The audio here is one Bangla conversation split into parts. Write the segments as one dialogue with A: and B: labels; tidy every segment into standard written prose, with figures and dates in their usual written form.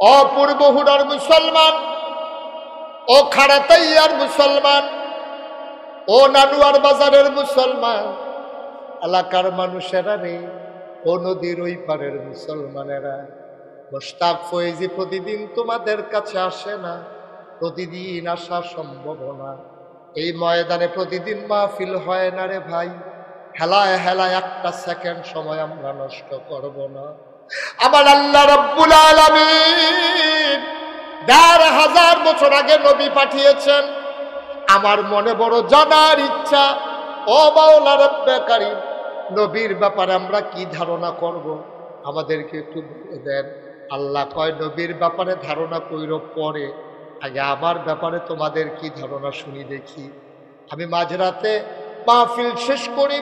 A: অপূর্বহুড়ার মুসলমান, ও খাড়াতাইয়ার মুসলমান, ও নানুয়ার বাজারের মুসলমান, এলাকার মানুষেরা রে, ও নদীর ওই পারের মুসলমানেরা, মোশতাক ফয়েজি প্রতিদিন তোমাদের কাছে আসে না, প্রতিদিন আসা সম্ভব না। এই ময়দানে প্রতিদিন মাহফিল হয় না রে ভাই। হেলায় হেলায় একটা সেকেন্ড সময় আমরা নষ্ট করব না। আমার আল্লাহ রাব্বুল আলামিন ১,৫০০ বছর আগে নবী পাঠিয়েছেন। আমার মনে বড় জানার ইচ্ছা, ও মাওলা রব্বে কারীম, নবীর ব্যাপারে আমরা কি ধারণা করব আমাদেরকে একটু বলে দেন। আল্লাহ কয়, নবীর ব্যাপারে ধারণা কইর পরে, আগে আমার ব্যাপারে তোমাদের কি ধারণা শুনি দেখি। আমি মাঝরাতে মাহফিল শেষ করি,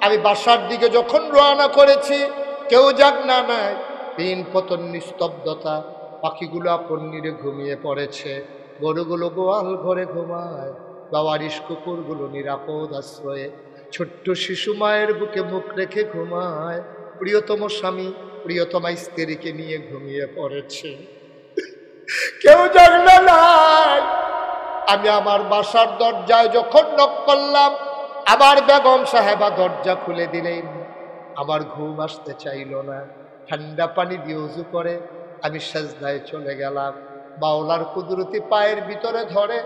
A: আমি বাসার দিকে যখন রওনা করেছি, কেউ জাগনা নাই, দিন পতন নিস্তব্ধতা, পাখিগুলো আপন নিরে ঘুমিয়ে পড়েছে, গরুগুলো গোয়াল ঘরে ঘুমায়, বাওয়ারিশ কুকুরগুলো নিরাপদ আশ্রয়ে, ছোট্ট শিশু মায়ের বুকে মুখ রেখে ঘুমায়, প্রিয়তম স্বামী প্রিয়তমা স্ত্রীকে নিয়ে ঘুমিয়ে পড়েছে, কেউ জাগনা নাই। আমি আমার বাসার দরজায় যখন নক করলাম, আমার বেগম সাহেবা দরজা খুলে দিলেন। আমার ঘুম আসতে চাইল না, ঠান্ডা পানি দিয়ে উযু করে আমি সাজদায় চলে গেলাম। মাওলার কুদরতি পায়ের ভিতরে ধরে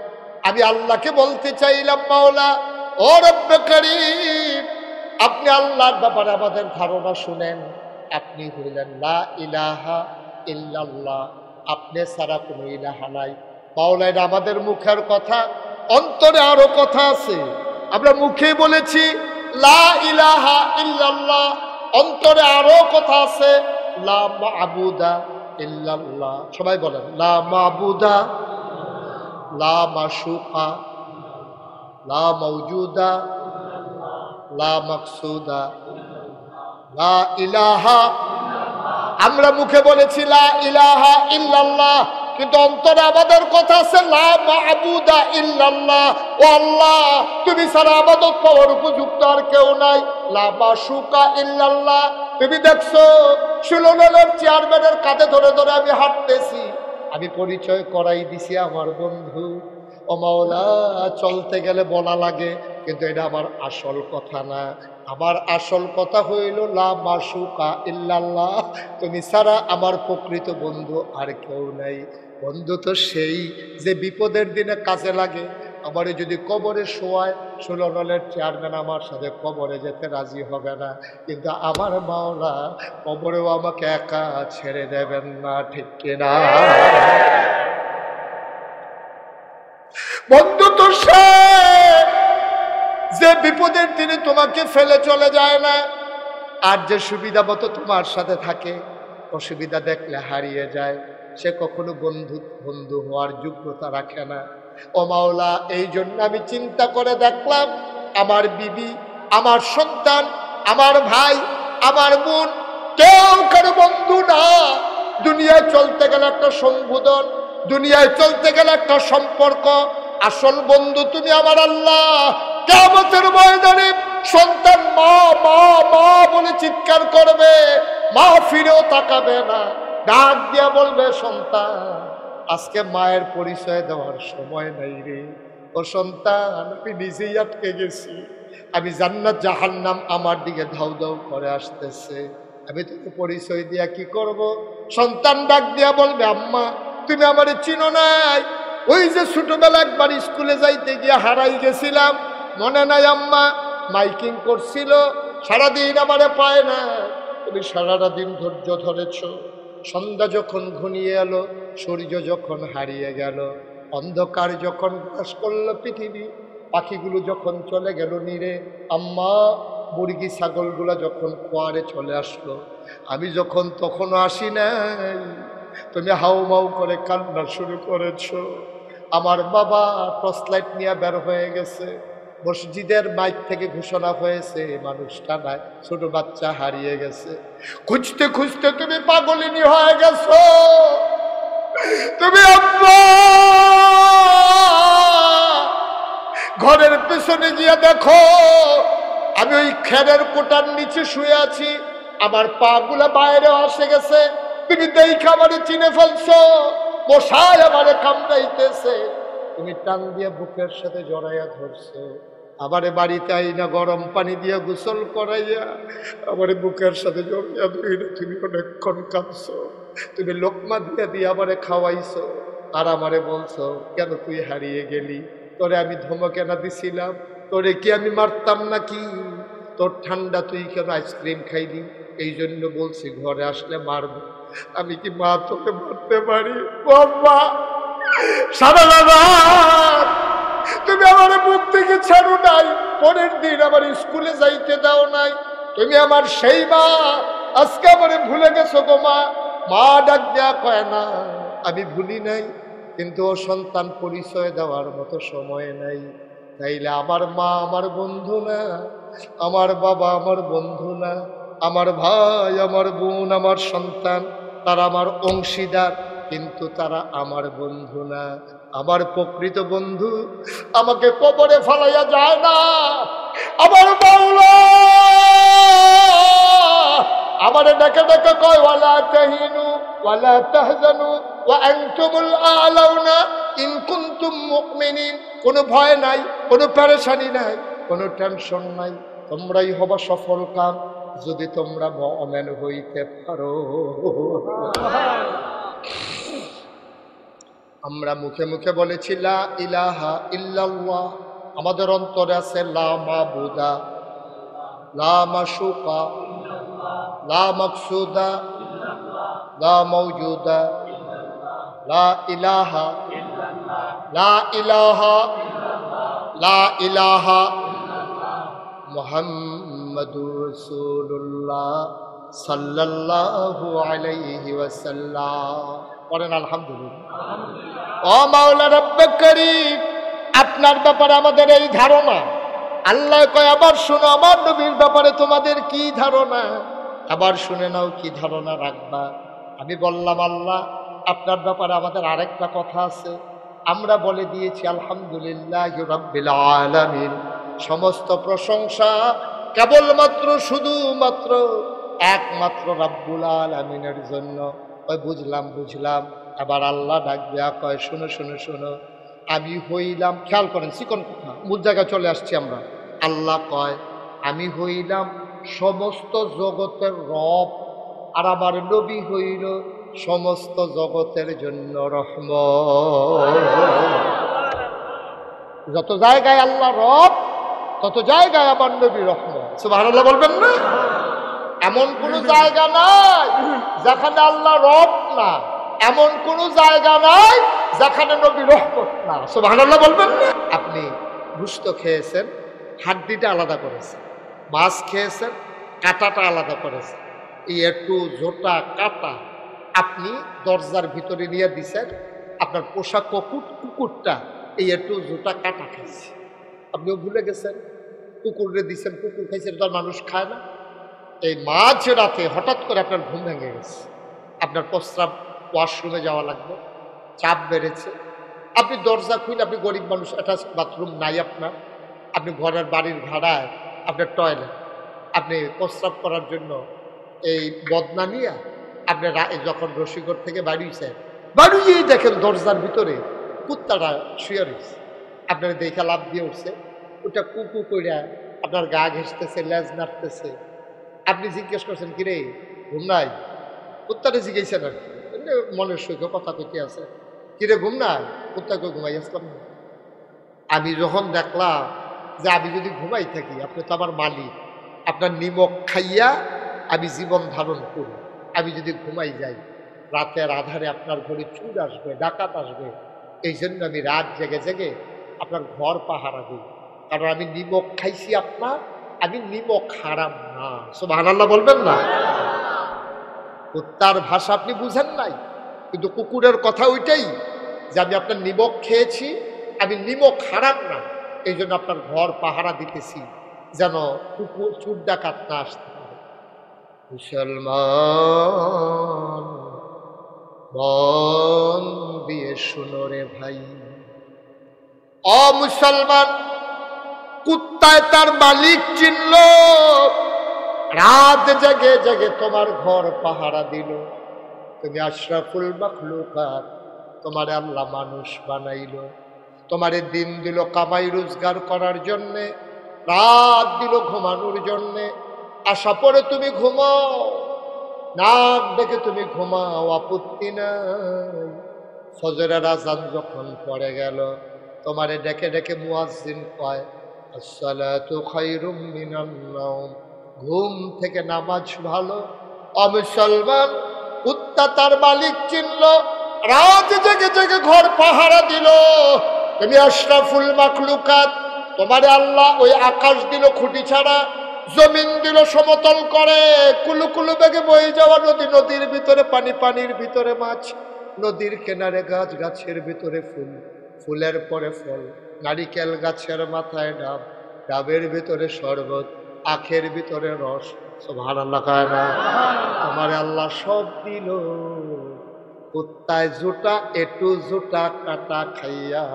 A: আমি আল্লাহকে বলতে চাইলাম, মাওলা ও রব্বে কারীম, আপনি আল্লাহর ব্যাপারে আমাদের ধারণা শুনেন। আপনি হইলেন লা ইলাহা ইল্লাল্লাহ, আপনি ছাড়া কোনো ইলাহা নাই। মাওলা, এটা আমাদের মুখের কথা, অন্তরে আরো কথা আছে। আমরা মুখে বলেছি লা ইলাহা ইল্লাল্লাহ, অন্তরে আরো কথা আছে লা মা'বুদা ইল্লাল্লাহ। সবাই বলেন লা মা'বুদা, লা মাশুকা, লা মাওজুদা, লা মাকসুদা, লা ইলাহা। আমরা মুখে বলেছি লা ইলাহা ইল্লাল্লাহ, কিন্তু অন্তরে আমাদের কথা আছে লা মা'বুদা ইল্লাল্লাহ। ও আল্লাহ, তুমি ছাড়া ইবাদত পাওয়ার উপযুক্ত আর কেউ নাই। লা মাশুকা ইল্লাল্লাহ। তুমি দেখছো সুলনের চেয়ারম্যানের কাঁধে ধরে ধরে আমি হাঁটতেছি, আমি পরিচয় করাই দিছি আমার বন্ধু। ও মাওলা, চলতে গেলে বলা লাগে, কিন্তু এটা আমার আসল কথা না। আমার আসল কথা হইল লা মাশুকা ইল্লাল্লাহ, তুমি ছাড়া আমার প্রকৃত বন্ধু আর কেউ নাই। বন্ধু তো সেই যে বিপদের দিনে কাজে লাগে। আমারে যদি কবরে শোয়ায়, সুলনের চেয়ারম্যান আমার সাথে কবরে যেতে রাজি হবে না, কিন্তু আমার মাওলা কবরেও আমাকে একা ছেড়ে দেবেন না, ঠিক কিনা? বন্ধু তো সে যে বিপদের দিনে তোমাকে ফেলে চলে যায় না, আর যে সুবিধা মতো তোমার সাথে থাকে, অসুবিধা দেখলে হারিয়ে যায়, সে কখনো বন্ধু হওয়ার যোগ্যতা রাখে না। ও মাওলা, এই জন্য আমি চিন্তা করে দেখলাম, আমার বিবি, আমার সন্তান, আমার ভাই, আমার বোন, কেউ কারো বন্ধু না। দুনিয়ায় চলতে গেলে একটা সম্বোধন, দুনিয়ায় চলতে গেলে একটা সম্পর্ক। আসল বন্ধু তুমি আমার আল্লাহ। কিয়ামতের ময়দানে সন্তান মা মা মা বলে চিৎকার করবে, মা ফিরেও তাকাবে না, ডাক দিয়া বলবে, সন্তান আজকে মায়ের পরিচয় দেওয়ার সময় নাই রে। ও সন্তান, আমি নিজেই আটকে গেছি, আমি জান্নাত জাহান্নাম আমার দিকে ধাউ ধাউ করে আসতেছে, আমি তোকে পরিচয় দিয়া কি করব? সন্তান ডাক দিয়া বলবে, আম্মা তুমি আমারে চিনো নাই? ওই যে ছোটবেলা একবার স্কুলে যাইতে গিয়ে হারাই গেছিলাম, মনে নাই আম্মা? মাইকিং করছিল, সারাদিন আমারে পায় না, তুমি সারাটা দিন ধৈর্য ধরেছ। সন্ধ্যা যখন ঘনিয়ে এলো, সূর্য যখন হারিয়ে গেল, অন্ধকার যখন গ্রাস করলো পৃথিবী, পাখিগুলো যখন চলে গেল নীরে, আম্মা মুরগি ছাগলগুলো যখন খোয়ারে চলে আসলো, আমি যখন তখনও আসি নাই, তুমি হাউমাউ করে কান্না শুরু করেছ। আমার বাবা টর্চ লাইট নিয়ে বের হয়ে গেছে, মসজিদের মাইক থেকে ঘোষণা হয়েছে মানুষটা নাই, ছোট বাচ্চা হারিয়ে গেছে। খুঁজতে খুঁজতে তুমি পাগলিনী হয়ে গেছো। তুমি আম্মা ঘরের পেছনে গিয়ে দেখো, আমি ওই খেরের কোটার নিচে শুয়ে আছি, আমার পা গুলা বাইরে আসে গেছে, তুমি দেখে আমারে চিনে ফেলছো, মশায় আমারে কামড়াইতেছে, তুমি টান দিয়ে বুকের সাথে জড়াইয়া ধরছো, আমারে বাড়িতে আইনা গরম পানি দিয়ে গোসল করাইয়া আমারে বুকের সাথে জড়াইয়া ধরে তুমি অনেকক্ষণ কাঁদছো, তুমি লোকমা দিয়ে দিয়ে আমারে খাওয়াইছো, আর আমারে বলছো কেন তুই হারিয়ে গেলি, তোরে আমি ধমকে না দিছিলাম, তোরে কি আমি মারতাম নাকি, তোর ঠান্ডা তুই কেন আইসক্রিম খাইলি, এই জন্য বলছি ঘরে আসলে মারব। আমি কি মা তোকে মারতে পারি? বাবা সারা রাত তুমি আমার বুক থেকে ছাড়ো নাই, পরের দিন আমার স্কুলে যাইতে দাও নাই, তুমি আমার সেই মা, আজকে আমারে ভুলে গেছো গো মা। মা ডাক দেয়া কয় না আমি ভুলি নাই, কিন্তু ও সন্তান পরিচয় দেওয়ার মতো সময় নাই। তাইলে আমার মা আমার বন্ধু না, আমার বাবা আমার বন্ধু না, আমার ভাই আমার বোন আমার সন্তান তারা আমার অংশীদার, কিন্তু তারা আমার বন্ধু না। আমার প্রকৃত বন্ধু আমাকে কবরে ফেলাইয়া যায় না, আমার মাওলা আমারে ডেকে ডেকে কয় ওয়ালা তাহিনু ওয়ালা তাহজানু ওয়া আনতুমুল আ'লাউনা ইন কুনতুম মুমিনিন। কোনো ভয় নাই, কোনো পেরেশানি নাই, কোনো টেনশন নাই, তোমরাই হবা সফল কাম যদি তোমরা মুমিন হইতে পারো। আমরা মুখে মুখে বলেছি লা ইলাহা ইল্লাল্লাহ, আমাদের অন্তরে আছে লা মাবুদা লা মাশুকা লা মাকসুদা লা মাওজুদা লা ইলাহা লা ইলাহা লা ইলাহা মুহাম্মাদুর রাসূলুল্লাহ সাল্লাল্লাহু আলাইহি ওয়াসাল্লাম। পড়েন আলহামদুলিল্লাহ। ও মাওলা রব্বে করিম, আপনার ব্যাপারে আমাদের এই ধারণা, আল্লাহ কয় আবার শুনো আমার নবীর ব্যাপারে তোমাদের কি ধারণা, আবার শুনে নাও কি ধারণা রাখবা। আমি বললাম আল্লাহ আপনার ব্যাপারে আমাদের আরেকটা কথা আছে, আমরা বলে দিয়েছি আলহামদুলিল্লাহ রাব্বিল আলামিন, সমস্ত প্রশংসা কেবলমাত্র শুধুমাত্র একমাত্র রাব্বুল আলামিনের জন্য। ওই বুঝলাম বুঝলাম, আবার আল্লাহ ডাক দেয়া কয় শোনো শোনো শোনো, আমি হইলাম, খেয়াল করেন চিকন কথা, মূল জায়গায় চলে আসছি আমরা। আল্লাহ কয় আমি হইলাম সমস্ত জগতের রব, আর আমার নবী হইল সমস্ত জগতের জন্য রহমত। যত জায়গায় আল্লাহ রব তত জায়গায় আমার নবী রহমত। সুবহানাল্লাহ বলবেন না? এমন কোন জায়গা নাই যেখানে আল্লাহ রব না, এমন কোন জায়গা নাই যেখানে নবী রহমত না। সুবহানাল্লাহ বলবেন না? আপনি গোশত খেয়েছেন, হাড্ডিটা আলাদা করেছেন, মাছ খেয়েছেন, কাঁটাটা আলাদা করেছেন, এই একটু ঝোটা কাটা আপনি দরজার ভিতরে নিয়ে দিছেন, আপনার পোষা কুকুরটা এই একটু ঝোটা কাটা খাইছে, আপনিও ভুলে গেছেন, কুকুরে দিচ্ছেন, কুকুর খাইছেন, তো মানুষ খায় না। এই মাঝ রাতে হঠাৎ করে আপনার ঘুম ভেঙে গেছে, আপনার প্রস্রাব ওয়াশরুমে যাওয়া লাগবে, চাপ বেড়েছে, আপনি দরজা খুলে, আপনি গরিব মানুষ, অ্যাটাচ বাথরুম নাই আপনার, আপনি ঘরের বাড়ির ভাড়ায় আপনার টয়লেট, আপনি প্রস্রাব করার জন্য এই বদনা নিয়ে আপনি যখন রসিকর থেকে বাড়িয়েছেন, বাড়িয়েই দেখেন দরজার ভিতরে কুত্তাটা শুয়ে রয়েছে, আপনার দেখে লাভ দিয়ে উঠছে, ওটা কুকু কইরা আপনার গা ঘেঁষতেছে, লেজ নাড়তেছে। আপনি জিজ্ঞেস করছেন কিরে ঘুম নাই, কুত্তাটা জিজ্ঞেসেন আর কি, মনের সুখে কথা কইতে আছে, কিরে ঘুম নাই, কুত্তাকে ঘুমাই আসলাম না। আমি যখন দেখলাম যে আমি যদি ঘুমাই থাকি, আপনি তো আমার মালিক, আপনার নিমক খাইয়া আমি জীবন ধারণ করি, আমি যদি ঘুমাই যাই রাতের আধারে আপনার ঘরে চুর আসবে, ডাকাত আসবে, এই জন্য আমি রাত জেগে জেগে আপনার ঘর পাহারা দিই, কারণ আমি নিমক খাইছি আপনার, আমি নিমক হারাম না। সুবহানাল্লাহ বলবেন না? কুত্তার ভাষা আপনি বুঝেন নাই, কিন্তু কুকুরের কথা ওইটাই যে আমি আপনার নিমক খেয়েছি, আমি নিমক হারাম না, এই জন্য আপনার ঘর পাহারা দিতেছি যেন কুকুর চুর ডাকাত না আসতে পারে। মুসলমান মন দিয়ে শুনো রে ভাই, মুসলমান, কুত্তায় তার মালিক চিনল, রাত জেগে জেগে তোমার ঘর পাহারা দিল, তুমি আশরাফুল মাখলুকাত, তোমারে আল্লাহ মানুষ বানাইল, তোমারে দিন দিল কামাই রোজগার করার জন্যে, রাত দিল ঘুমানোর জন্যে। আশা পরে তুমি ঘুমাও, নাক ডেকে তুমি ঘুমাও, আপত্তি নাই। ফজরের আযান যখন পড়ে গেল, তোমারে ডেকে ডেকে মুয়াজ্জিন কয় আসসালাতু খায়রুম মিনান নাওম, ঘুম থেকে নামাজ ভালো। অমুসলমান কুত্তা তার মালিক চিনল, রাত জেগে জেগে ঘর পাহারা দিল। তুমি আশরাফুল মাখলুকাত, তোমারে আল্লাহ ওই আকাশ দিল খুঁটি ছাড়া, জমিন দিল সমতল করে, কুলু কুলু বেগে বয়ে যাওয়া নদী, নদীর ভিতরে পানি, পানির ভিতরে মাছ, নদীর কিনারে গাছ, গাছের ভিতরে ফুল, ফুলের পরে ফল, নারিকেল গাছের মাথায় ডাব, ডাবের ভিতরে শরবত, আখের ভিতরে রস। সুবহানাল্লাহ কয় না? তোমারে আল্লাহ সব দিল, কুত্তায় জুটা একটু জুটা কাটা খাইয়া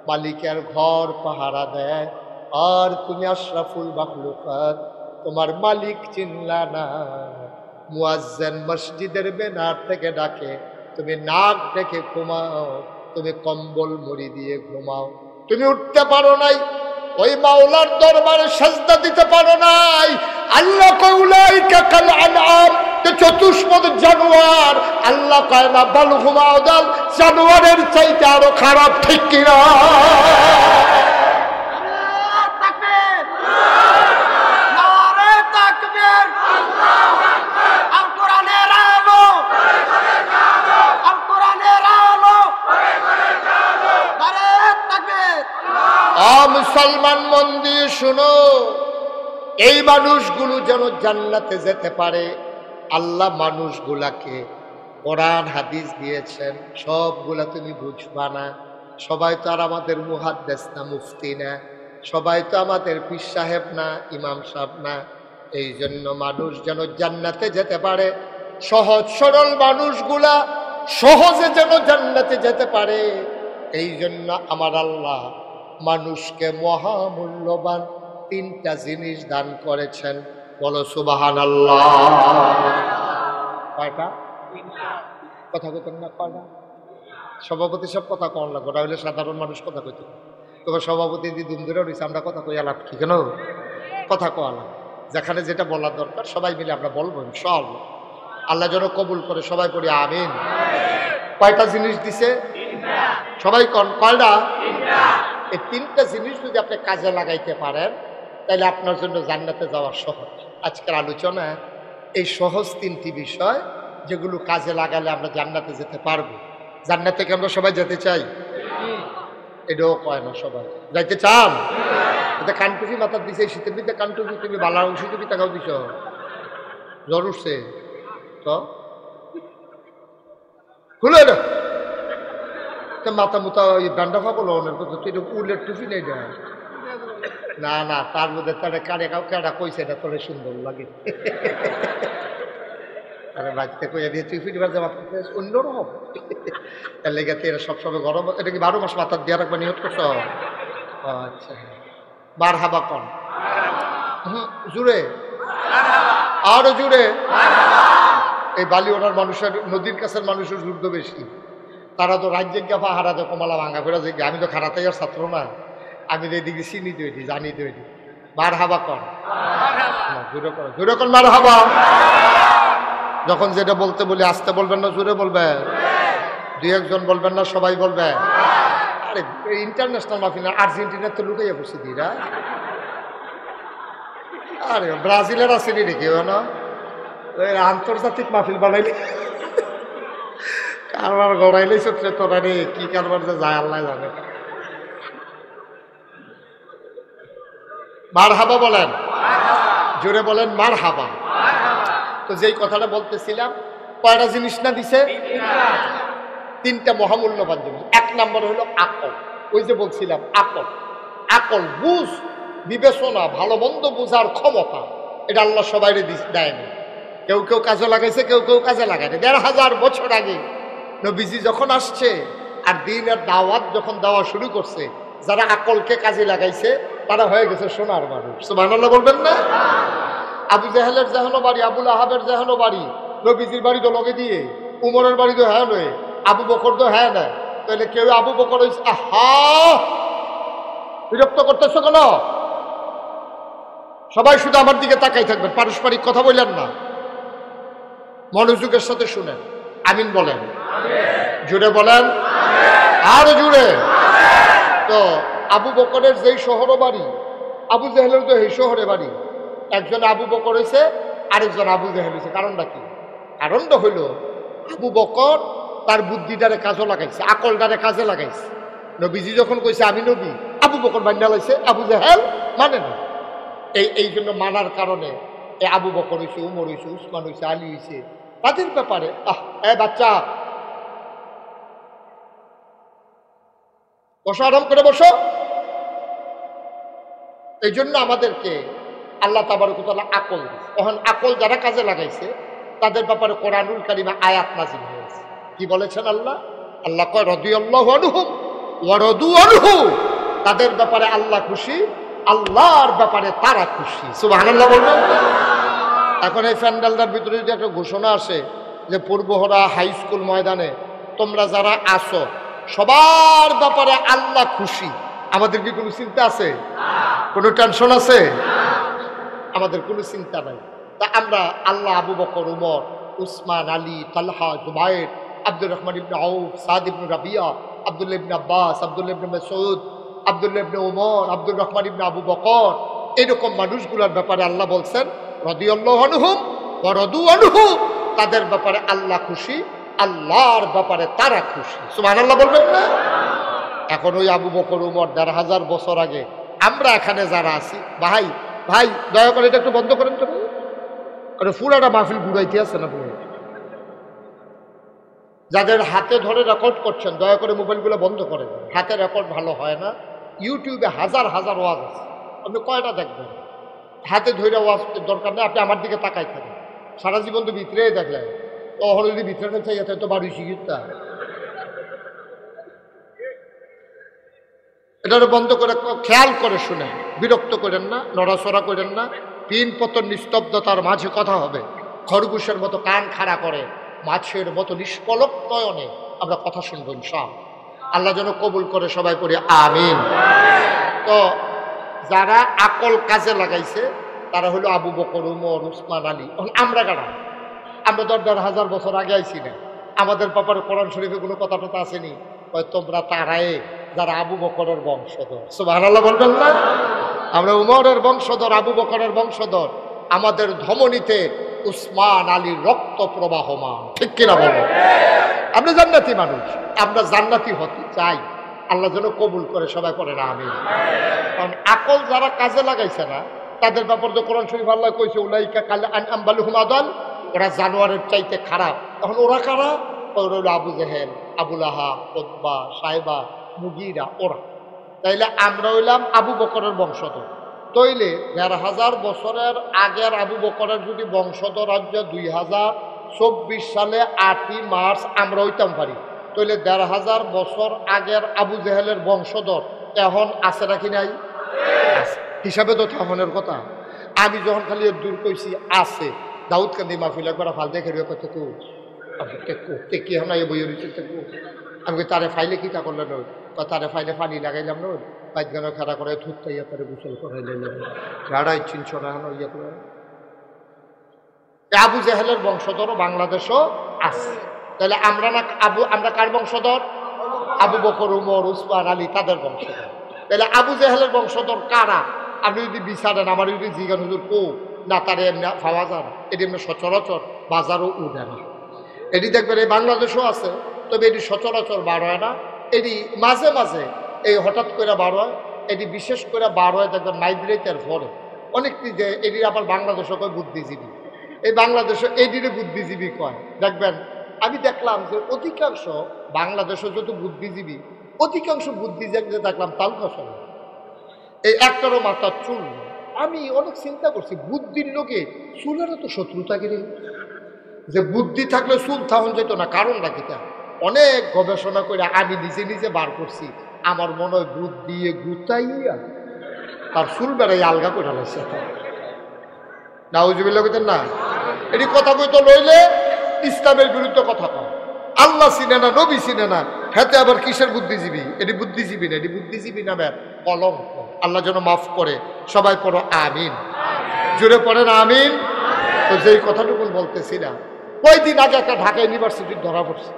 A: মালিকের ঘর পাহারা দেয়। আর তুমি আশরাফুল মাখলুকাত, তোমার মালিক চিনলা না। মুয়াজ্জিন মসজিদের মিনার থেকে ডাকে, তুমি নাক ডেকে ঘুমাও, তুমি কম্বল মুড়ি দিয়ে ঘুমাও, তুমি উঠতে পারো নাই, ওই মাওলার দরবারে সাজদা দিতে পারো নাই। আল্লাহ কয় উলাইকা কাল আনআম, চতুষ্পদ জানোয়ার। আল্লাহ কয় না বাল হুমা আদাল, জানোয়ারের চাইতে আরো খারাপ, ঠিক কিনা? মুসলমান মন দিয়ে শুনো, এই মানুষগুলো যেন জান্নাতে যেতে পারে, আল্লাহ মানুষগুলাকে কোরআন হাদিস দিয়েছেন, সবগুলা তুমি বুঝবা না। সবাই তো আর আমাদের মুহাদ্দিস না, মুফতি না, সবাই তো আমাদের পীর সাহেব না, ইমাম সাহেব না। এই জন্য মানুষ যেন জান্নাতে যেতে পারে, সহজ সরল মানুষগুলা সহজে যেন জান্নাতে যেতে পারে, এই জন্য আমার আল্লাহ মানুষকে মহামূল্যবান তিনটা জিনিস দান করেছেন। বলো সুবহানাল্লাহ। কয়টা? কথা কইতেন না? কয়টা? সভাপতি সব কথা কন লাগবে, ওটা হইলে সাধারণ মানুষ কথা কইতে। তোমার সভাপতি যদি দুম ধরে রয়েছে, আমরা কথা কই আলাপ কি কেন? কথা কওয়ালাম, যেখানে যেটা বলার দরকার সবাই মিলে আমরা বলবো ইনশাআল্লাহ। আল্লাহ যেন কবুল করে, সবাই পড়ি আমিন। কয়টা জিনিস দিছে? সবাই কন কয়টা? এই তিনটা জিনিস যদি আপনি কাজে লাগাইতে পারেন, তাহলে আপনার জন্য জান্নাতে যাওয়া সহজ। আজকের আলোচনা এই সহজ তিনটি বিষয়, যেগুলো কাজে লাগালে আমরা জান্নাতে যেতে পারবো। জান্নাতে কি আমরা সবাই যেতে চাই? এটাও কয় না সবাই যাইতে চান। এটা কানটুপি মাথার দিছে, শীতের দিকে কানটুপি, তুমি বালা অংশ তুমি টাকাও দিছ, জ্বর উঠছে তো খুলে না মাথা মুতা ব্যান্ডা খাবো লোনের কথা, তুই এটা উলের টুপি নেই না। না তার মধ্যে তারা কারে কাটা কইছে, এটা তোর সুন্দর লাগে। আরে বাড়িতে কইয়া দিয়ে তুই ফিটবার যে মাথা অন্যরকম, তার লেগে এরা সবসময় গরম। এটা কি 12 মাস মাথার দিয়ে রাখবা নিয়ত করছ? আচ্ছা, বার হাবা কন জুড়ে, আরো জুড়ে। এই বালি ওনার মানুষের, নদীর কাছের মানুষের যুদ্ধ বেশি, তারা তো রাজ্যের গাফা হারাতে কমালা ভাঙা ফেরা যে। আমি তো খারাতাই আর ছাত্র না, আমি তো এদিকে চিনি তৈরি, জানি তৈরি। বার হাবা কন, জুড়ে কর, জুড়ে কন বার হাবা। যখন যেটা বলতে বলি আসতে বলবেন না, জুড়ে বলবে। দুই একজন বলবেন না, সবাই বলবে। আরে ইন্টারন্যাশনাল মাহফিল না, আর্জেন্টিনার তো লুকাইয়া বসে দিরা। আরে ব্রাজিলের আসেনি রে কেউ না, আন্তর্জাতিক মাহফিল বানাইলে কারবার গড়াইলে সত্যি তোরা রে, কি কারবার যে যায় আল্লাহ জানে। মার হাবা বলেন, জোরে বলেন মার হাবা। তো যেই কথাটা বলতেছিলাম, কয়টা জিনিস না দিছে? তিনটা মহামূল্যবান জিনিস। এক নম্বর হলো আকল। ওই যে বলছিলাম আকল, আকল বুঝ, বিবেচনা, ভালো মন্দ বুঝার ক্ষমতা, এটা আল্লাহ সবাই দেয়নি। কেউ কেউ কাজে লাগাইছে, কেউ কেউ কাজে লাগায়নি। ১,৫০০ বছর আগে নবীজি যখন আসছে আর দিনের দাওয়াত যখন দেওয়া শুরু করছে, যারা আকলকে কাজে লাগাইছে তারা হয়ে গেছে সোনার মানুষ। সুবহানাল্লাহ বলবেন না? আবু জাহেলের যেহেন বাড়ি, আবুল আহাবের যেহেন বাড়ি, নবীজির বাড়ি তো লগে দিয়ে উমরের বাড়ি তো হ্যাঁ নয়, আবু বকর তো হ্যাঁ না, তাহলে কেউ আবু বকর হয়েছে। আহা, বিরক্ত করতেছ কেন? সবাই শুধু আমার দিকে তাকাই থাকবেন, পারস্পরিক কথা বললেন না, মনোযোগের সাথে শুনেন। আমিন বলেন, জুড়ে বলেন, আরো জুড়ে। তো আবু বকরের যেই শহর বাড়ি, আবু জেহেলের তো এই শহরে বাড়ি। একজন আবু বকর হয়েছে, আরেকজন আবু জেহেল হয়েছে। কারণটা কি? কারণটা হইল আবু বকর তার বুদ্ধিটারে কাজে লাগাইছে, আকলটারে কাজে লাগাইছে। নবীজি যখন কইছে আমি নবী, আবু বকর বান্না লাইছে, আবু জেহেল মানে না। এই জন্য মানার কারণে এই আবু বকর হয়েছে, উমর হয়েছে, উসমান হয়েছে, আলী হয়েছে, তাদের ব্যাপারে বাচ্চা বসো, আরাম করে বসো। এই জন্য আমাদেরকে আল্লাহ তাবারক ওয়া তাআলা আকল দিয়েছে। তখন আকল যারা কাজে লাগাইছে তাদের ব্যাপারে কোরআনুল কারিমে আয়াত নাযিল হয়েছে। কি বলেছেন আল্লাহ? আল্লাহ কয় রাদিয়াল্লাহু আনহুম ওয়া রাদু আনহু, তাদের ব্যাপারে আল্লাহ খুশি, আল্লাহর ব্যাপারে তারা খুশি। সুবহানাল্লাহ বলবেন। এখন এই প্যান্ডেলটার ভিতরে যদি একটা ঘোষণা আসে যে পূর্বহরা হাই স্কুল ময়দানে তোমরা যারা আসো সবার ব্যাপারে আল্লাহ খুশি, আমাদের কি কোনো চিন্তা আছে? কোনো টেনশন আছে? আমাদের কোনো চিন্তা নাই। তা আমরা আল্লাহ আবু বকর, উমর, উসমান, আলী, তালহা, জুবায়ের, আব্দুর রহমান ইবনে আউফ, সাদ ইবনে রাবিয়া, আব্দুল্লাহ ইবনে আব্বাস, আব্দুল্লাহ ইবনে মাসউদ, আব্দুল্লাহ ইবনে উমর, আব্দুর রহমান ইবনে আবু বকর, এরকম মানুষগুলোর ব্যাপারে আল্লাহ বলছেন রাদিয়াল্লাহু আনহুম ওয়া রাদু আনহু, তাদের ব্যাপারে আল্লাহ খুশি, আল্লাহর ব্যাপারে তারা খুশি। সুবহানাল্লাহ বলবেন না? এখন ওই আবু বকর, উমর ১,৫০০ বছর আগে আমরা এখানে যারা আছি, ভাই ভাই দয়া করে এটা একটু বন্ধ করেন তো, ফুলাটা মাহফিল ঘুরাইতে আছে না পুরো। যাদের হাতে ধরে রেকর্ড করছেন দয়া করে মোবাইলগুলো বন্ধ করেন, হাতে রেকর্ড ভালো হয় না। ইউটিউবে হাজার হাজার ওয়াজ আছে, আপনি কয়টা দেখবেন? হাতে ধরে ওয়াজ দরকার নেই, আপনি আমার দিকে তাকাই থাকেন, সারা জীবন তো ভিতরে দেখলেন, তখন যদি ভিতরে চাইতে তো বাড়ি শিখিতা। এটা বন্ধ করে খেয়াল করে শুনে, বিরক্ত করেন না, নড়াচড়া করেন না। পিন পতন নিস্তব্ধতার মাঝে কথা হবে, খরগোশের মতো কান খাড়া করে মাছের মতো নিষ্পলক নয়নে আমরা কথা শুনবো ইনশাআল্লাহ। আল্লাহ যেন কবুল করে, সবাই পড়ি আমিন। তো যারা আকল কাজে লাগাইছে তারা হলো আবু বকর, উমর, উসমান, আলী। আমরা কারা? আমরা ১,৫০০ বছর আগে আইছি না, আমাদের ব্যাপারে কোরআন শরীফে কোনো কথা টথা আসেনি। তোমরা তারাই যারা আবু বকরের বংশধর। সুবহানাল্লাহ বলবেন না? আমরা উমরের বংশধর, আবু বকরের বংশধর, আমাদের ধমনীতে উসমান আলীর রক্ত প্রবাহমান, ঠিক কিনা বলো? আমরা জান্নাতি মানুষ, আমরা জান্নাতি হতে চাই, আল্লাহ যেন কবুল করে, সবাই পড়ে না আমিন। কারণ আকল যারা কাজে লাগাইছে না তাদের ব্যাপারে তো কোরআন শরীফ আল্লাহ কইছে উলাইকা কাল আনআম বাল হুম আদাল, ওরা জানোয়ারের চাইতে খারাপ। তখন ওরা কারা? ওরা হলো আবু জেহেল, আবু লাহাব, উতবা, সাইবা, মুগীরা, ওরা। তাইলে আমরা হইলাম আবু বকরের বংশধর। তইলে ১,৫০০ বছরের আগের আবু বকরের যদি বংশধর রাজ্য ২০২৪ সালে ৮ই মার্চ আমরা হইতাম পারি, তইলে ১,৫০০ বছর আগের আবু জেহেলের বংশধর এখন আছে নাকি নাই? হিসাবে তো তখনের কথা। আমি যখন খালি দূর কইছি আছে, দাউদ কান্দি মাহফিল একবার ফাল দেখে কত কি হন বই আমি তারে ফাইলে কি তা করলেন, তারে ফাইলে পানি লাগাইলাম না, পাইখানা খাড়া করে থুতাইয়া তারে গোসল করাই লাইলাম, রাড়াই চিনছ না হন ইয়ে করে। আবু জেহেলের বংশধরও বাংলাদেশও আছে। তাহলে আমরা না আমরা কার বংশধর? আবু বকর, উমর, উসমান, আলী, তাদের বংশধর। তাহলে আবু জেহেলের বংশধর কারা? আপনি যদি বিচারেন, আমার যদি জিজ্ঞান হুজুর কো না, তারে এমনি পাওয়া যান, এটি এমনি সচরাচর বাজারও উঠে না। এটি দেখবেন এই বাংলাদেশও আছে, তবে এটি সচরাচর বার হয় না। এটি মাঝে মাঝে এই হঠাৎ করে বার হয়, এটি বিশেষ করে বার হয় দেখবেন মাইগ্রেটের পরে অনেকটি, যে এটি আবার বাংলাদেশও কয় বুদ্ধিজীবী, এই বাংলাদেশে এটিরে বুদ্ধিজীবী কয়। দেখবেন আমি দেখলাম যে অধিকাংশ বাংলাদেশে যত বুদ্ধিজীবী, অধিকাংশ বুদ্ধিজীবী দেখলাম তালকাসন, এই একটারও মাথার চুল। আমি অনেক চিন্তা করছি, বুদ্ধির লোকে চুলেরও তো শত্রুতা গিরে, যে বুদ্ধি থাকলে চুল থাকুন যেত না, কারণটা কিটা? অনেক গবেষণা করে আমি নিজে নিজে বার করছি, আমার মনে হয় বুদ্ধি গুতাইয়া তার চুল বেড়াই আলগা করে লাগছে। নাউজুবিল্লাহ কইতেন না? এটি কথা কইতো লইলে ইসলামের বিরুদ্ধে কথা কয়, আল্লাহ চিনে না, নবী চিনে না, হাতে আবার কিসের বুদ্ধিজীবী? এটি বুদ্ধিজীবী না, এটি বুদ্ধিজীবী নামের কলঙ্ক। আল্লাহ যেন মাফ করে। সবাই পড়ো আমিন, জুড়ে পড়েন আমিন। তো যেই কথাটুকু বলতেছি না, কয়দিন আগে একটা ঢাকা ইউনিভার্সিটির ধরা পড়ছে।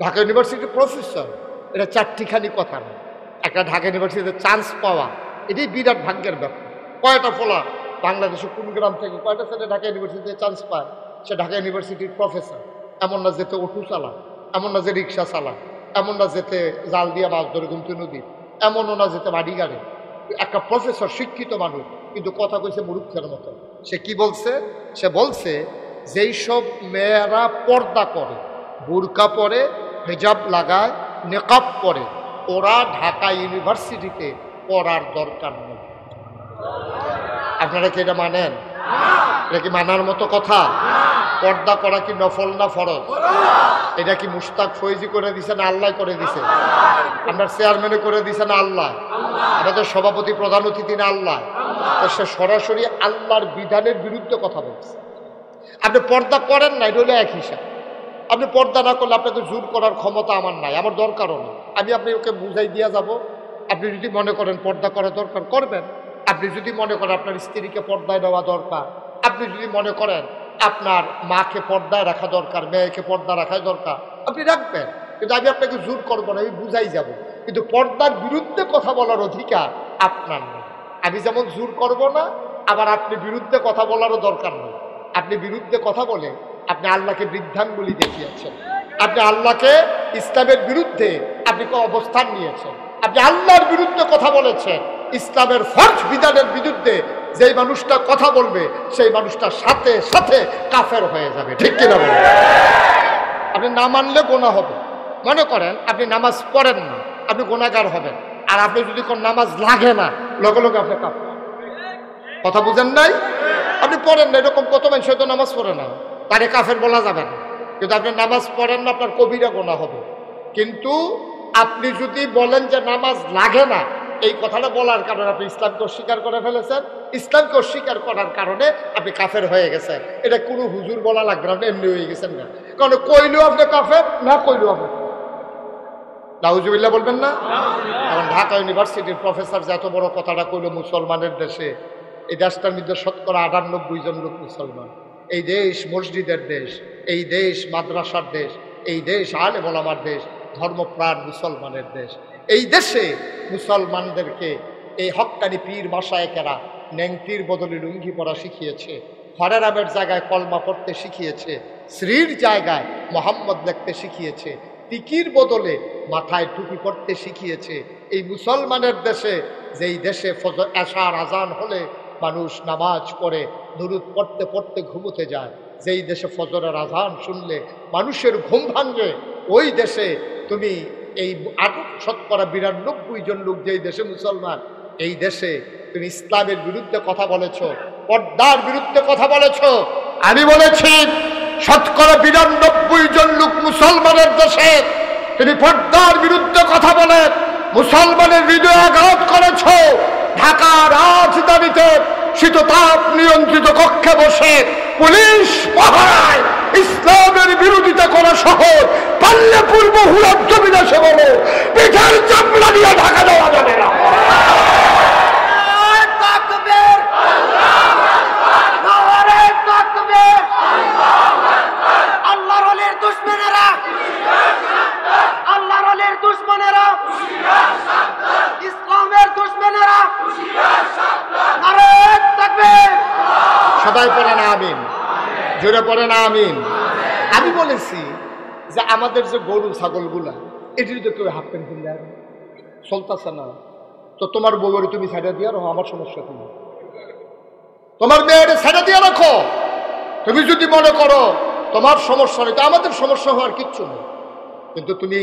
A: ঢাকা ইউনিভার্সিটির প্রফেসর, এটা চারটিখানি কথা না। একটা ঢাকা ইউনিভার্সিটিতে চান্স পাওয়া এটাই বিরাট ভাগ্যের ব্যাপার। কয়টা ফলা বাংলাদেশে কোন গ্রাম থেকে কয়টা ছেলে ঢাকা ইউনিভার্সিটিতে চান্স পায়, সে ঢাকা ইউনিভার্সিটির প্রফেসর। এমন না যেতে অটো চালা, এমন না যে রিক্সা চালা, এমন না যেতে জাল দিয়ে মাছ ধরে গুমতি নদী, এমনও না যেতে বাড়ি গাড়ে। একটা প্রফেসর, শিক্ষিত মানুষ, কিন্তু কথা কইছে মুরুক্ষের মতো। সে কি বলছে? সে বলছে যেই সব মেয়েরা পর্দা করে, বুরকা পরে, হিজাব লাগায়, নেকাব পরে, ওরা ঢাকা ইউনিভার্সিটিতে পড়ার দরকার নেই। আপনারা কি এটা মানেন? এটা কি মানার মতো কথা? পর্দা করা কি নফল না ফরজ? এটা কি মুশতাক ফৈজি করে দিছে না আল্লাহ করে দিছে? আপনার চেয়ারম্যানে করে দিছে না আল্লাহ? আমাদের সভাপতি প্রধান অতিথি না আল্লাহ? তো সে সরাসরি আল্লাহর বিধানের বিরুদ্ধে কথা বলছে। আপনি পর্দা করেন না, এটা হলো এক হিসাব। আপনি পর্দা না করলে আপনাকে জোর করার ক্ষমতা আমার নাই, আমার দরকারও না। আমি আপনি ওকে বুঝাই দিয়ে যাব। আপনি যদি মনে করেন পর্দা করা দরকার, করবেন। আপনি যদি মনে করেন আপনার স্ত্রীকে পর্দায় দেওয়া দরকার, আপনি যদি মনে করেন আপনার মাকে পর্দায় রাখা দরকার, মেয়েকে পর্দা রাখা দরকার, আপনি রাখবেন। কিন্তু আমি আপনাকে জোর করবো না, আমি বুঝাই যাব। কিন্তু পর্দার বিরুদ্ধে কথা বলার অধিকার আপনার নেই। আমি যেমন জোর করব না, আবার আপনি বিরুদ্ধে কথা বলারও দরকার নেই। আপনি বিরুদ্ধে কথা বলে আপনি আল্লাহকে বৃদ্ধাঙ্গুলি দেখিয়েছেন, আপনি আল্লাহকে ইসলামের বিরুদ্ধে আপনি অবস্থান নিয়েছেন, আপনি আল্লাহর বিরুদ্ধে কথা বলেছেন। ইসলামের ফরজ বিধানের বিরুদ্ধে যেই মানুষটা কথা বলবে সেই মানুষটার সাথে সাথে কাফের হয়ে যাবে, ঠিক কিনা বলেন? আপনি না মানলে গোনা হবে। মনে করেন আপনি নামাজ পড়েন না, আপনি গোনাগার হবেন। আর আপনি যদি কোন নামাজ লাগে না, লগে লগে আপনি কাফের। কথা বুঝেন নাই? আপনি পড়েন না, এরকম কত মানুষ হয়তো নামাজ পড়ে না, তারে কাফের বলা যাবে না। কিন্তু আপনি নামাজ পড়েন না, আপনার কবিরা গোনা হবে। কিন্তু আপনি যদি বলেন যে নামাজ লাগে না, এই কথাটা বলার কারণে আপনি ইসলামকে অস্বীকার করে ফেলেছেন। ইসলামকে অস্বীকার করার কারণে আপনি কাফের হয়ে গেছেন। এটা কোনো হুজুর বলা লাগবে না, আপনি এমনি হয়ে গেছেন না। কারণ কইলেও আপনি কাফের, না কইলেও আপনি নাউজুবিল্লাহ বলবেন না? এখন ঢাকা ইউনিভার্সিটির প্রফেসর যে এত বড় কথাটা কইল মুসলমানের দেশে, এই দেশটার মধ্যে শতকরা 98 জন লোক মুসলমান। এই দেশ মসজিদের দেশ, এই দেশ মাদ্রাসার দেশ, এই দেশ আলেম ওলামার দেশ, ধর্মপ্রাণ মুসলমানের দেশ। এই দেশে মুসলমানদেরকে এই হক্কানি পীর মাশায়েখেরা নেংটির বদলে লুঙ্গি পরা শিখিয়েছে, হরে রামের জায়গায় কলমা পড়তে শিখিয়েছে, শ্রীর জায়গায় মোহাম্মদ লিখতে শিখিয়েছে, টিকির বদলে মাথায় টুপি পড়তে শিখিয়েছে। এই মুসলমানের দেশে, যেই দেশে ফজর এশার আজান হলে মানুষ নামাজ পড়ে দুরূদ পড়তে পড়তে ঘুমোতে যায়, যেই দেশে ফজরের আজান শুনলে মানুষের ঘুম ভাঙে, ওই দেশে তুমি এই 92 জন লোক যেই দেশে মুসলমান, এই দেশে তুমি ইসলামের বিরুদ্ধে কথা বলেছ, পর্দার বিরুদ্ধে কথা বলেছ। আমি বলেছি 92 জন লোক মুসলমানের দেশে তুমি পর্দার বিরুদ্ধে কথা বলে মুসলমানের হৃদয় আঘাত করেছ। ঢাকা রাজধানীতে শীততাপ নিয়ন্ত্রিত কক্ষে বসে পুলিশ পাহারায় ইসলামের বিরোধিতা করা সহজ, পারলে পূর্ব হুরাজ্য বিনাশে বলো পিঠার চামড়া দিয়ে ঢাকা দেওয়া যাবে না। সবাই পড়েন আমিন, জোরে পড়েন আমিন। আমি বলেছি যে আমাদের যে গরু ছাগলগুলা, এটির তো কেউ হাফ প্যান্ট কিনলে চলতেছে না, তো তোমার বউয়ের তুমি ছাড়া দিয়ে রাখো, আমার সমস্যা কি? তোমার মেয়ের ছাড়া দিয়ে রাখো। তুমি যদি মনে করো তোমার সমস্যা নেই, তো আমাদের সমস্যা হওয়ার কিচ্ছু নেই। কিন্তু তুমি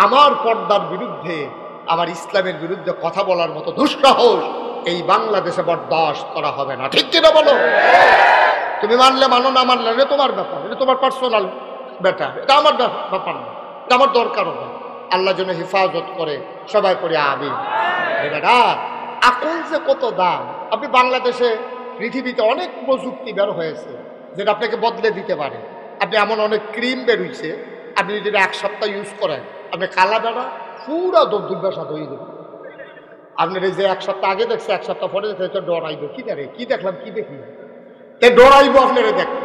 A: আমার পর্দার বিরুদ্ধে, আমার ইসলামের বিরুদ্ধে কথা বলার মতো দুঃসাহস এই বাংলাদেশে বরদাস্ত করা হবে না, ঠিক কিনা বলো? তুমি মানলে মানো, না মানলে এটা তোমার ব্যাপার, এটা তোমার পার্সোনাল ব্যাপার, এটা আমার ব্যাপার না, এটা আমার দরকারও না। আল্লাহ যেন হেফাজত করে। সবাই করে আমিন। বেটা আকল যে কত দাম! আপনি বাংলাদেশে, পৃথিবীতে অনেক প্রযুক্তি বের হয়েছে যেটা আপনাকে বদলে দিতে পারে। আপনি এমন অনেক ক্রিম বেরোইছে, আপনি যদি এক সপ্তাহ ইউজ করেন, আপনি কালা বেড়া পুরা দুর্বার সাথে হয়ে যাবে। আপনার এই যে এক সপ্তাহ আগে দেখছে, এক সপ্তাহ পরে দেখছে, ডরাইব কি দেখে, কি দেখলাম কি দেখি, ডরাইব আপনারা দেখবেন।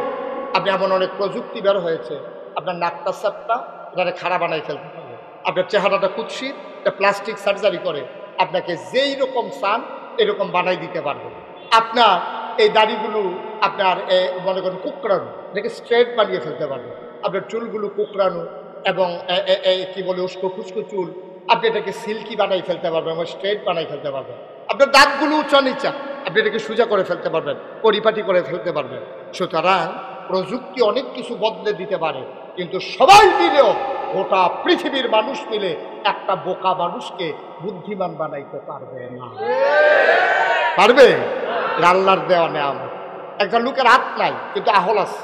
A: আপনি এমন অনেক প্রযুক্তি বের হয়েছে, আপনার নাকটা সাপটা এটাকে খারাপ বানাই ফেলতে পারবে, আপনার চেহারাটা কুৎসিত, এটা প্লাস্টিক সার্জারি করে আপনাকে যেই রকম চান এরকম বানাই দিতে পারবে। আপনার এই দাড়িগুলো আপনার মনে করেন কুকড়ানো, এটাকে স্ট্রেট বানিয়ে ফেলতে পারবে। আপনার চুলগুলো কুকড়ানো এবং কি বলে উস্কো খুস্কো চুল, আপনি এটাকে সিল্কি বানাই ফেলতে পারবেন এবং স্ট্রেট বানাই ফেলতে পারবেন। আপনার দাঁতগুলো উঁচা নিচা, আপনি এটাকে সোজা করে ফেলতে পারবেন, পরিপাটি করে ফেলতে পারবেন। সুতরাং প্রযুক্তি অনেক কিছু বদলে দিতে পারে, কিন্তু সবাই মিলেও গোটা পৃথিবীর মানুষ মিলে একটা বোকা মানুষকে বুদ্ধিমান বানাইতে পারবে না। পারবে? আল্লাহর দেওয়া নেয়ামত। একটা লোকের হাত নাই কিন্তু আহল আছে,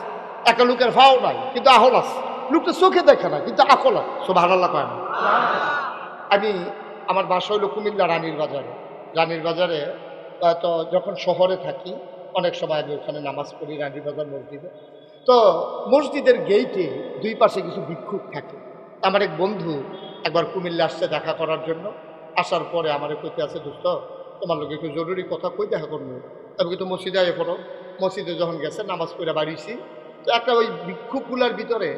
A: একটা লোকের ভাও নাই কিন্তু আহল আছে, লোকটা চোখে দেখে না কিন্তু আকল আছে। সুবহানাল্লাহ কয় না? আমি আমার বাসা হইল কুমিল্লা রানীর বাজারে। রানীর বাজারে তো যখন শহরে থাকি অনেক সময় আমি ওখানে নামাজ পড়ি রানীর বাজার মসজিদে। তো মসজিদের গেইটে দুই পাশে কিছু ভিক্ষুক থাকে। আমার এক বন্ধু একবার কুমিল্লা আসছে দেখা করার জন্য। আসার পরে আমার কইতে আছে, দোস্ত তোমার লোক একটু জরুরি কথা কই দেখা করবো। আমি কিন্তু মসজিদে আগে পড়ো। মসজিদে যখন গেছে নামাজ পড়ে বাড়িছি, তো একটা ওই ভিক্ষুকগুলার ভিতরে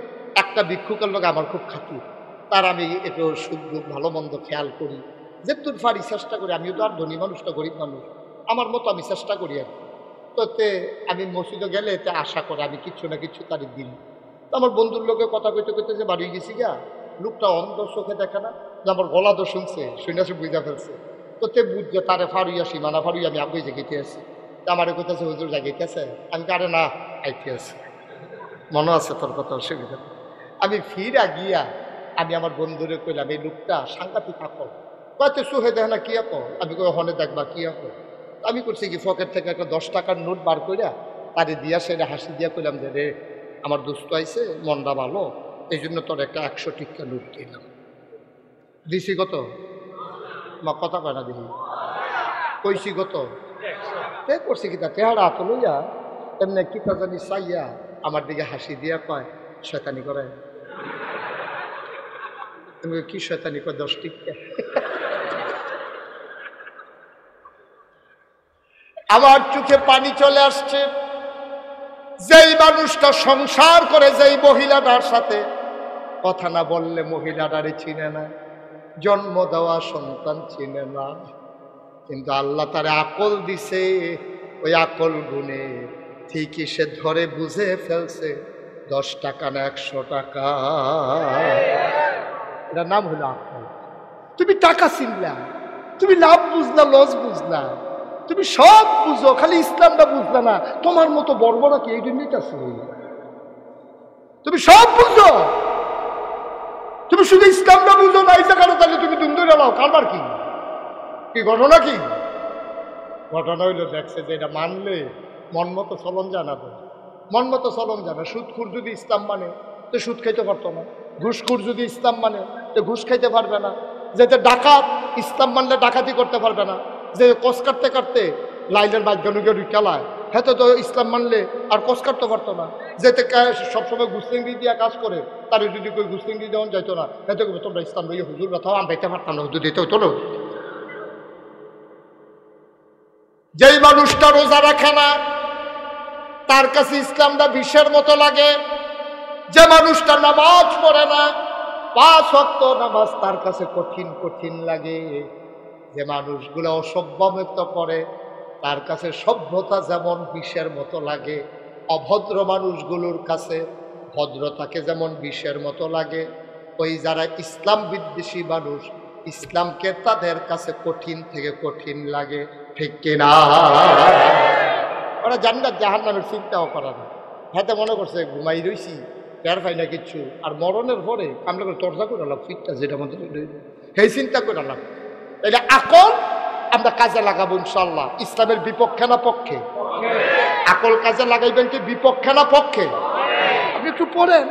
A: একটা ভিক্ষুকের লোক আমার খুব খাতির, তার আমি একটু সুখ দুঃখ ভালো মন্দ খেয়াল করি, যে তোর ফারি চেষ্টা করি। আমিও তো আর ধনী মানুষটা গরিব মানুষ, আমার মতো আমি চেষ্টা করি আর কি। তো আমি মসজিদে গেলে এতে আশা করে আমি কিচ্ছু না কিছু তারিখ দিন। তো আমার বন্ধুর লোকে কথা কইতে কইতে যে বাড়ি গেছি গা, লোকটা অন্ধ চোখে দেখে না, যে আমার গলা তো শুনছে, শুনে সে বুঝা ফেলছে। তো বুঝছে তারে ফারুইয়া সীমানা ফারুই আমি আগে জেগেতে আছি। তা আমার কইতেছে হুজুর জাগিতে আছে। আমি আরে না আইতে আছে, মনে আছে তোর কথা, অসুবিধা। আমি ফিরা গিয়া আমি আমার বন্ধুরে কইলাম এই লোকটা সাংঘাতিক আকল, কয়তে সুহে দেখ না কি আকল। আমি কই হনে দেখবা কি আকল। আমি করছি কি পকেট থেকে একটা 10 টাকার নোট বার কইরা তারে দিয়া সেটা হাসি দিয়া কইলাম যে রে আমার দোস্ত আইছে, মনটা ভালো, এই জন্য তোর একটা 100 টিকা নোট দিলাম। দিছি কত? মা কথা কয় না দেখি, কইছি কত? করছি কিতা তেহারা হাত লইয়া এমনি কিতা জানি চাইয়া আমার দিকে হাসি দিয়া কয় শয়তানি করে। তুমি কি শয়তানি কয়? 10 টিকা। আমার চোখে পানি চলে আসছে। যেই মানুষটা সংসার করে যেই মহিলাটার সাথে কথা না বললে মহিলাটারে চিনে না, জন্ম দেওয়া সন্তান চিনে না, কিন্তু আল্লাহ তারে আকল দিছে, ওই আকল গুণে ঠিকই সে ধরে বুঝে ফেলছে 10 টাকা না 100 টাকা। এটার নাম হলো আকল। তুমি টাকা চিনলা, তুমি লাভ বুঝলা লস বুঝলা, তুমি সব বুঝো, খালি ইসলামটা বুঝলা না। তোমার মতো বর্বরা কি এই দুনিয়াতে আছে? তুমি সব বুঝো, তুমি শুধু ইসলামটা বুঝো না, এই জায়গাটা তাহলে তুমি দুমদুরে লাও। কারবার কি কি ঘটনা? কি ঘটনা হইলো দেখছে যে এটা মানলে মন মতো চলন জানা তো, মন মতো চলন জানা। সুদখুর যদি ইসলাম মানে তো সুদ খাইতে পারতো না, ঘুষখুর যদি ইসলাম মানে তো ঘুষ খাইতে পারবে না, যেতে ডাকাত ইসলাম মানলে ডাকাতি করতে পারবে না, যে কস কাটতে কাটতে লাইলের মাধ্যমে চালায় হ্যাঁ তো ইসলাম মানলে আর কস কাটতে পারতো না, যেতে সবসময় ঘুষলিঙ্গি দিয়া কাজ করে তারে যদি কই ঘুষলিঙ্গি দেওয়া যাইতো না, হ্যাঁ তো তোমরা ইসলাম লইয়া হুজুর ব্যথাও আমি পাইতে পারতাম না, হুজুর দিতে হতো না। যেই মানুষটা রোজা রাখে না তার কাছে ইসলামটা বিষের মতো লাগে। যে মানুষটা নামাজ পড়ে না, 5 ওয়াক্ত নামাজ তার কাছে কঠিন কঠিন লাগে। যে মানুষগুলো অসভ্যমত করে তার কাছে সভ্যতা যেমন বিষের মতো লাগে, অভদ্র মানুষগুলোর কাছে ভদ্রতাকে যেমন বিষের মতো লাগে, ওই যারা ইসলাম বিদ্বেষী মানুষ ইসলামকে তাদের কাছে কঠিন থেকে কঠিন লাগে। ঠিক কিনা? ওরা জান্নাত জাহান্নামের চিন্তাও করে না। হাতে মনে করছে ঘুমাই রইছি, টের পাই না কিচ্ছু, আর মরণের পরে আমরা করে চর্চা করে আলাম ফিটটা যেটা মধ্যে সেই চিন্তা করে আলাম। এটা আকল আমরা কাজে লাগাবো ইনশাল্লাহ। ইসলামের বিপক্ষে না পক্ষে? আকল কাজে লাগাইবেন কি বিপক্ষে না পক্ষে? আপনি একটু পড়েন,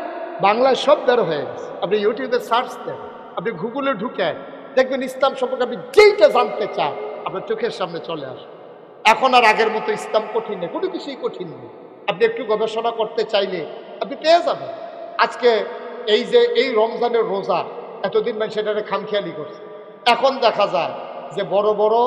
A: বাংলায় সব বের হয়ে গেছে। আপনি ইউটিউবে সার্চ দেন, আপনি গুগলে ঢুকে দেখবেন ইসলাম সম্পর্কে আপনি যেইটা জানতে চান আপনার চোখের সামনে চলে আসে। এখন আর আগের মতো ইসলাম কঠিন নেই, কোনো কিছুই কঠিন নেই। আপনি একটু গবেষণা করতে চাইলে আপনি পেয়ে যাবেন। আজকে এই যে এই রমজানের রোজা এতদিন মানে সেটাকে খামখেয়ালি করছে, এখন দেখা যায় যে বড় বড়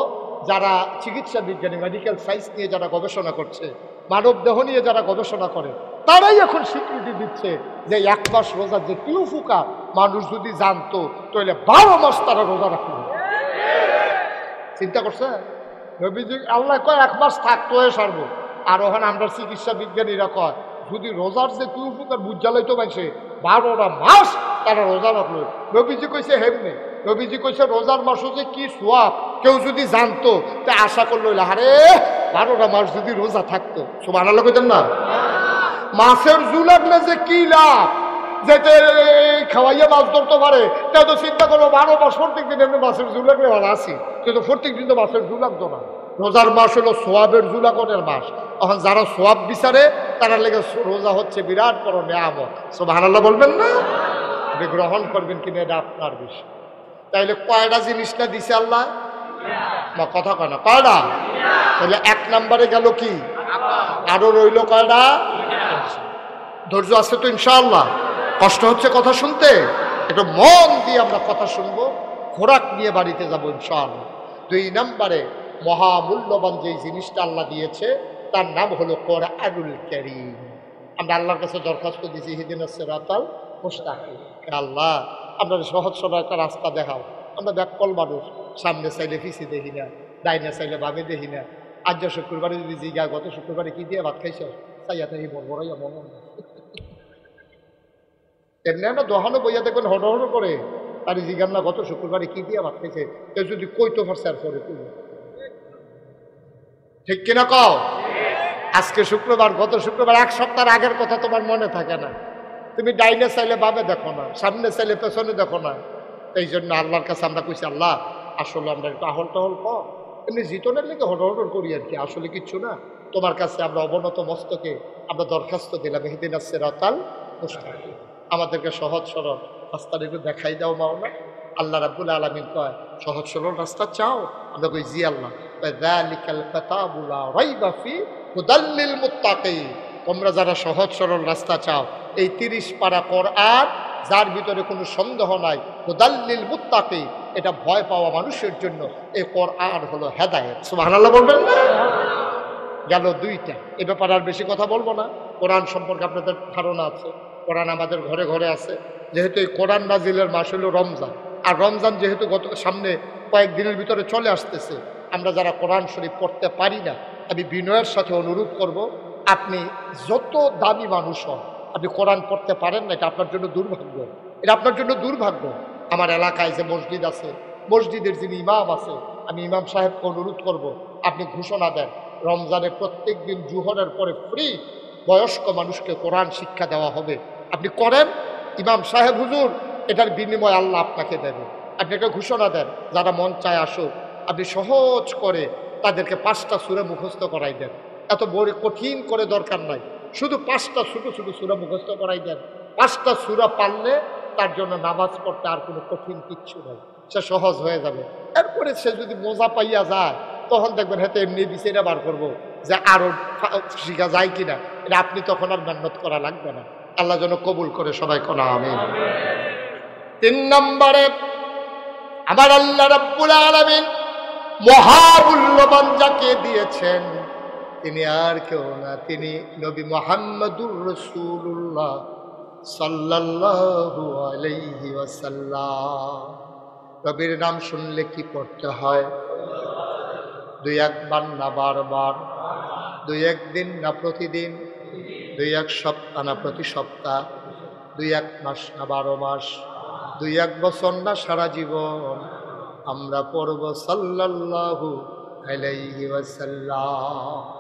A: যারা চিকিৎসা বিজ্ঞানী মেডিকেল সায়েন্স নিয়ে যারা গবেষণা করছে, মানব দেহ নিয়ে যারা গবেষণা করে, তারাই এখন স্বীকৃতি দিচ্ছে যে 1 মাস রোজা যে কি উপকার মানুষ যদি জানতো তাহলে 12 মাস তারা রোজা রাখলো। চিন্তা করছে নবীজি আল্লাহ কয় 1 মাস থাকতো সারবো, আর ওখানে আমরা চিকিৎসা বিজ্ঞানীরা কয় যদি রোজার যে কি উপকার বুঝালাইতো মানছে 12টা মাস তারা রোজা রাখলো। নবীজি কইছে হেমনে, নবীজি কইছে রোজার মাসও যে কি সোয়াব কেউ যদি জানতো তা আশা করলো আরে 12টা মাস যদি রোজা থাকতো। সুবহানাল্লাহ কইতেন না? মাছের জু লাগলে যে কি লাভ, যেতে খাওয়াইয়া মাছ ধরতে পারে তা তো চিন্তা করবো 12 মাস প্রত্যেক দিন এমনি মাছের জু লাগলে ভালো আছি, কিন্তু প্রত্যেক দিন তো মাছের জু লাগতো না। রোজার মাস হলো সোয়াবের জুলাকনের মাস। এখন যারা সোয়াব বিচারে তারা লেগে রোজা হচ্ছে বিরাট বড় নিয়ামত। সুবহানাল্লাহ বলবেন না? আপনি গ্রহণ করবেন কিনা এটা আপনার বিষয়। তাইলে কয়টা জিনিসটা দিছে আল্লাহ? কথা কয় না, কয়টা? তাহলে 1 নম্বরে গেল কি, আরো রইল কয়টা? ধৈর্য আছে তো ইনশাআল্লাহ? কষ্ট হচ্ছে কথা শুনতে? একটু মন দিয়ে আমরা কথা শুনবো, খোরাক নিয়ে বাড়িতে যাবো ইনশাআল্লাহ। 2 নম্বরে মহামূল্যবান যে জিনিসটা আল্লাহ দিয়েছে তার নাম হলো কোরআনুল কারীম। আমরা আল্লাহর কাছে দরখাস্ত দিয়েছি ইহদিনাস সিরাতাল মুস্তাকিম, আল্লাহ আমরা সহজ সরল একটা রাস্তা দেখাও। আমরা ব্যাককল মানুষ, সামনে চাইলে পিছিয়ে দেখি না, ডাইনে চাইলে বামে দেখি না। আজ শুক্রবারে যদি জিগা গত শুক্রবারে কি দিয়ে ভাত খাইছ, চাইয়া থাকি বড় মনে এমনি না দোহানো বইয়া দেখবেন হড় হড় করে তার জিগান না গত শুক্রবারে কি দিয়ে ভাত খাইছে, কেউ যদি কইতো পারছে আর পরে কইল। ঠিক কিনা কও? আজকে শুক্রবার, গত শুক্রবার 1 সপ্তাহ আগের কথা তোমার মনে থাকে না। তুমি ডাইনে চাইলে বামে দেখো না, সামনে চাইলে পেছনে দেখো না। এই জন্য আল্লাহর কাছে আমরা কইছি আল্লাহ আসলে আমরা একটু আহল টহল কম, এমনি জিতনের লেগে হড় করি আর কি, আসলে কিচ্ছু না। তোমার কাছে আমরা অবনত মস্তকে আমরা দরখাস্ত দিলাম ইহদিনাস সিরাতাল মুস্তাকিম, আমাদেরকে সহজ সরল রাস্তাটা একটু দেখাই দাও মাওলা। আল্লাহ রাব্বুল আলামিন কয় সহজ সরল রাস্তা চাও? আমরা কই জি আল্লাহ। যালিকাল কিতাবু লা রাইবা ফি হুদাল লিল মুত্তাকিন, তোমরা যারা সহজ সরল রাস্তা চাও এই 30 পারা কোরআন যার ভিতরে কোনো সন্দেহ নাই, হুদাল লিল মুত্তাকিন, এটা ভয় পাওয়া মানুষের জন্য এই কোরআন হলো হেদায়েত। সুবহানাল্লাহ বলবেন না? গেল 2টা, এ ব্যাপারে আর বেশি কথা বলবো না। কোরআন সম্পর্কে আপনাদের ধারণা আছে, কোরআন আমাদের ঘরে ঘরে আছে। যেহেতু এই কোরআন নাজিলের মাস হলো রমজান, আর রমজান যেহেতু গত সামনে কয়েকদিনের ভিতরে চলে আসতেছে, আমরা যারা কোরআন শরীফ পড়তে পারি না, আমি বিনয়ের সাথে অনুরোধ করব, আপনি যত দামি মানুষ হন, আপনি কোরআন পড়তে পারেন না, এটা আপনার জন্য দুর্ভাগ্য, এটা আপনার জন্য দুর্ভাগ্য। আমার এলাকায় যে মসজিদ আছে, মসজিদের যিনি ইমাম আছে, আমি ইমাম সাহেবকে অনুরোধ করব, আপনি ঘোষণা দেন রমজানে প্রত্যেক দিন জুহরের পরে ফ্রি বয়স্ক মানুষকে কোরআন শিক্ষা দেওয়া হবে। আপনি করেন, ইমাম সাহেব হুজুর এটার বিনিময় আল্লাহ আপনাকে দেবে। আপনি একটা ঘোষণা দেন, যারা মন চায় আসুক, আপনি সহজ করে তাদেরকে 5টা সূরা মুখস্থ করাই দেন। এত বড় কঠিন করে দরকার নাই, শুধু 5টা ছোট ছোট সূরা মুখস্থ করাই দেন। 5টা সূরা পারলে তার জন্য নামাজ পড়তে আর কোনো কঠিন কিচ্ছু নাই, সে সহজ হয়ে যাবে। এরপরে সে যদি মজা পাইয়া যায় তখন দেখবেন হয়তো এমনি বিচারে বার করবো যে আরো শিখা যায় কিনা, এটা আপনি তখন আর মেহনত করা লাগবে না। আল্লাহ যেন কবুল করে সবাই কোন আমিন। 3 নম্বরে আমার আল্লাহ রাব্বুল আলামিন মহামূল্যবান যাকে দিয়েছেন তিনি আর কেউ না, তিনি নবী মুহাম্মদুর রাসূলুল্লাহ সাল্লাল্লাহু আলাইহি ওয়াসাল্লাম। নবীর নাম শুনলে কি করতে হয়? 2-1 বার না বারবার, 2-1 দিন না প্রতিদিন, 2-1 সপ্তাহ না প্রতি সপ্তাহ, 2-1 মাস না 12 মাস, 2-1 বছর না সারা জীবন আমরা পড়ব সাল্লাল্লাহু আলাইহি ওয়াসাল্লাম।